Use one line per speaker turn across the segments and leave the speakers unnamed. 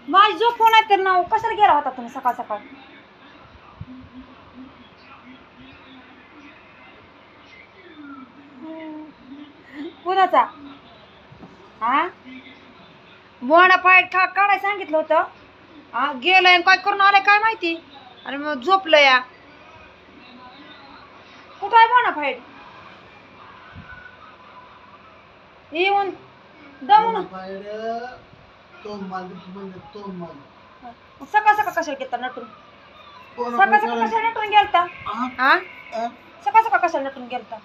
माझी झोप होणार तर नाव कशाला गेला होता तुम्ही सकाळ सकाळ? कुणाचा? हा बोना फाईट काढायला सांगितलं होतं. हा गेलंय आणि काय करून आलाय काय माहिती. आणि मग झोपलं या. कुठं आहे बोना फाईट? येऊन दमून सकाळ सकाळ कशाला गेलता नटून? सकाळ सकाळ कशाला नटून गेलता? हा सकाळ सकाळ कशाला नटून गेलता?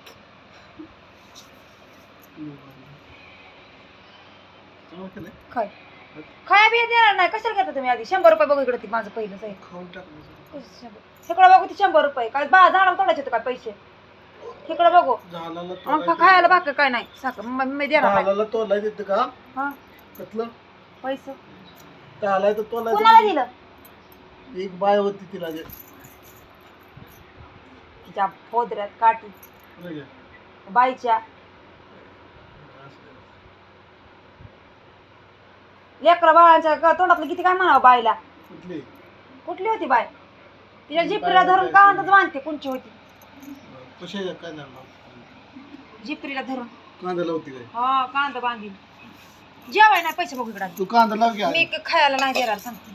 काय खाया बिया देणार नाही कशाला घेता तुम्ही? आधी 100 रुपये बघू इकडे ती माझं पहिलं तिकडं बघू ती 100 रुपये काय झाडाला तोडायचे होते काय पैसे? तिकडं बघू खायला बाकी काय नाही साखर मी देणार का हा पैसे कोणाला दिलं?
एक बाय होती तिला
तिच्या पोदऱ्यात काठी बाईच्या लेकरं बाळांच्या तोंडातलं किती काय म्हणावं बाईला. कुठली होती बाय? तिच्या जिपरीला धरून कांदाच बांधते. कोणची होती? जिपरीला धरून
कांदा लावती काय?
हा कांदा बांधील. जेवाय नाही पैसे बघू इकडे.
तू कांदा लाव की
मी खायला नाही देणार सांगते.